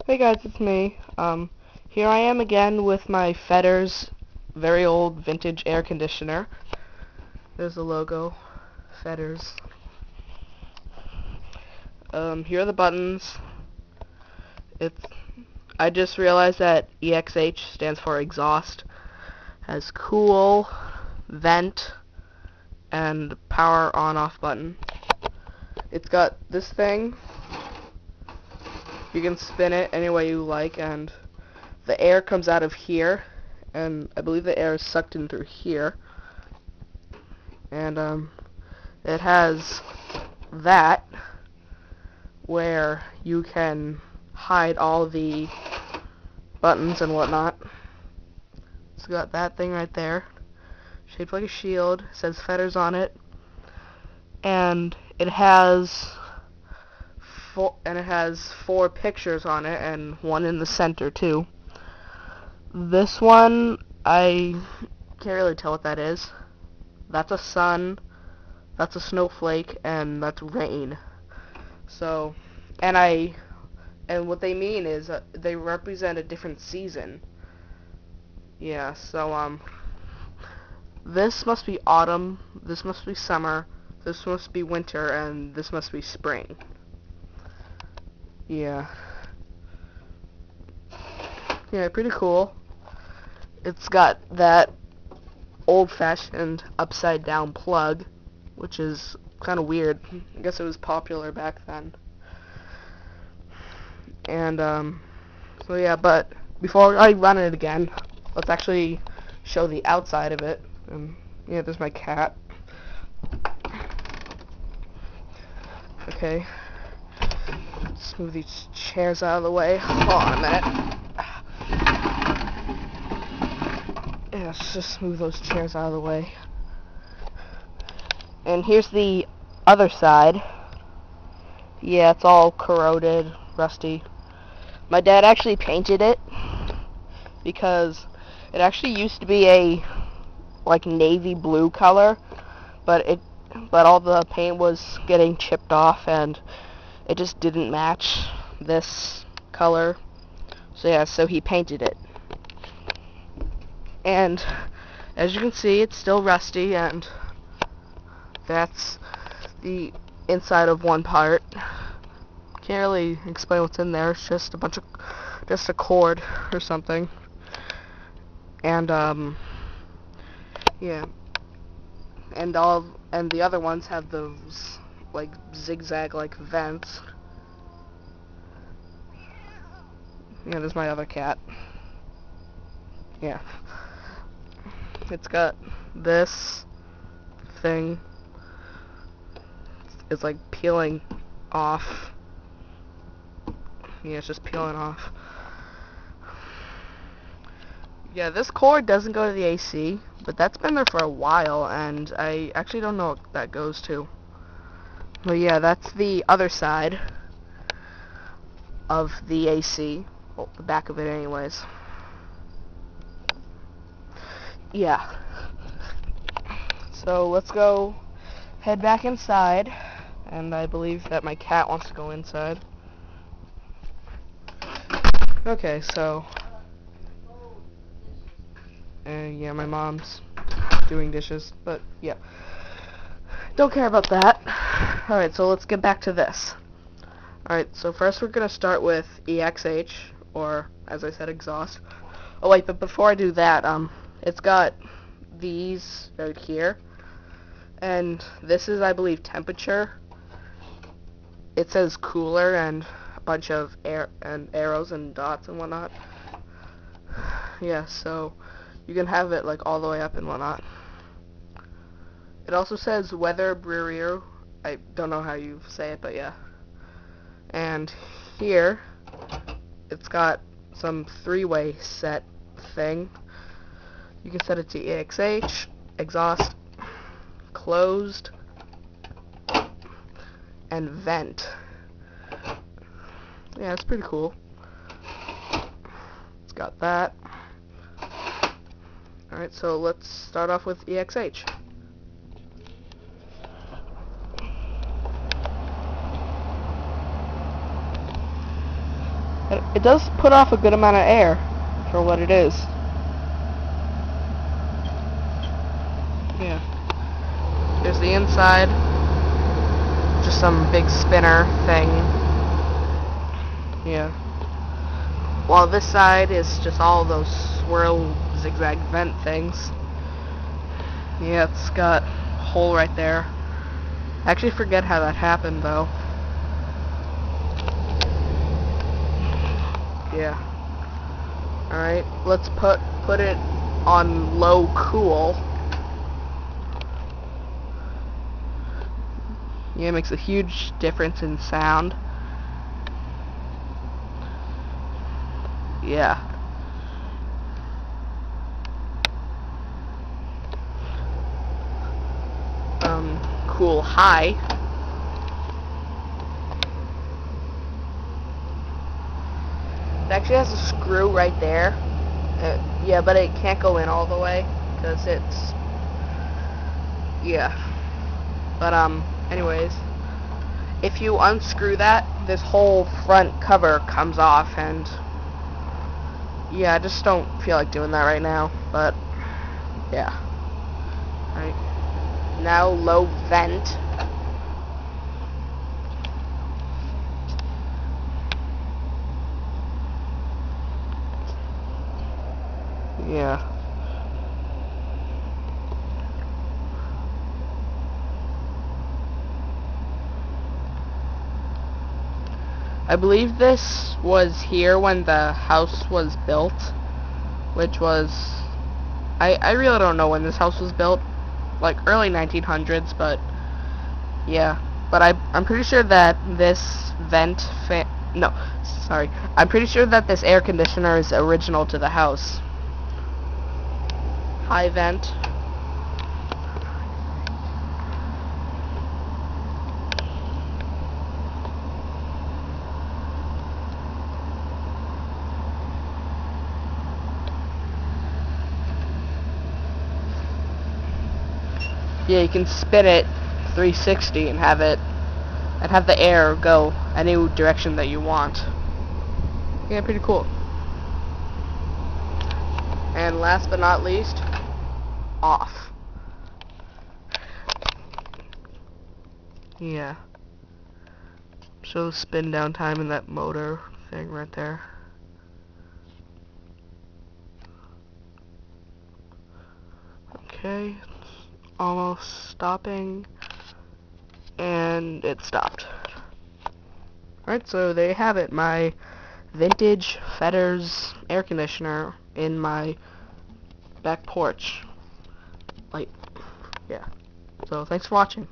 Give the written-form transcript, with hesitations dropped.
Hey guys, it's me. Here I am again with my Fetters very old vintage air conditioner. There's the logo, Fetters. Here are the buttons. I just realized that EXH stands for exhaust. Has cool, vent, and power on/off button. It's got this thing. You can spin it any way you like, and the air comes out of here, and I believe the air is sucked in through here. And it has that where you can hide all the buttons and whatnot. It's got that thing right there, shaped like a shield. It says Fetters on it, and it has four pictures on it, and one in the center too. This one, I can't really tell what that is. That's a sun, that's a snowflake, and that's rain. So, and what they mean is they represent a different season. Yeah, so this must be autumn, this must be summer, this must be winter, and this must be spring. Yeah. Yeah, pretty cool. It's got that old-fashioned upside-down plug, which is kind of weird. I guess it was popular back then. And, so yeah, but before I run it again, let's actually show the outside of it. Yeah, there's my cat. Okay. Let's move these chairs out of the way. Hold on a minute. Yeah, let's just move those chairs out of the way. And here's the other side. Yeah, it's all corroded, rusty. My dad actually painted it because it actually used to be a like navy blue color, but all the paint was getting chipped off and it just didn't match this color. So yeah, so he painted it. And as you can see, it's still rusty, and that's the inside of one part. Can't really explain what's in there. It's just just a cord or something. And yeah. And the other ones have those like zigzag like vents. Yeah, there's my other cat. Yeah. It's got this thing. It's like peeling off. Yeah, it's just peeling off. Yeah, this cord doesn't go to the AC, but that's been there for a while, and I actually don't know what that goes to. But yeah, that's the other side of the AC. Well, the back of it anyways. Yeah. So let's go head back inside, and I believe that my cat wants to go inside. Okay, so yeah, my mom's doing dishes, but yeah, don't care about that. Alright, so let's get back to this. Alright, so first we're gonna start with EXH, or as I said, exhaust. Oh wait, but before I do that, it's got these right here, and this is, I believe, temperature. It says cooler and a bunch of arrows and dots and whatnot. Yeah, so you can have it like all the way up and whatnot. It also says weather Brewery. I don't know how you say it, but yeah. And here it's got some three-way set thing. You can set it to EXH, exhaust, closed, and vent. Yeah, it's pretty cool. It's got that. Alright, so let's start off with EXH. It does put off a good amount of air for what it is. Yeah. Here's the inside. Just some big spinner thing. Yeah. While this side is just all those swirl zigzag vent things. Yeah, it's got a hole right there. I actually forget how that happened though. Yeah. Alright, let's put it on low cool. Yeah, it makes a huge difference in sound. Yeah. Cool high. It actually has a screw right there. Yeah, but it can't go in all the way because it's, yeah. But anyways, if you unscrew that, this whole front cover comes off, and yeah, I just don't feel like doing that right now. But yeah. Right. Now low vent. Yeah. I believe this was here when the house was built, which was, I really don't know when this house was built, like early 1900s, but yeah. But I'm pretty sure that this I'm pretty sure that this air conditioner is original to the house. High vent. Yeah, you can spin it 360 and have the air go any direction that you want. Yeah, pretty cool. And last but not least, off. Yeah. Show the spin down time in that motor thing right there. Okay, it's almost stopping, and it stopped. Alright, so there you have it, my vintage Fetters air conditioner in my back porch. Like, yeah. So thanks for watching.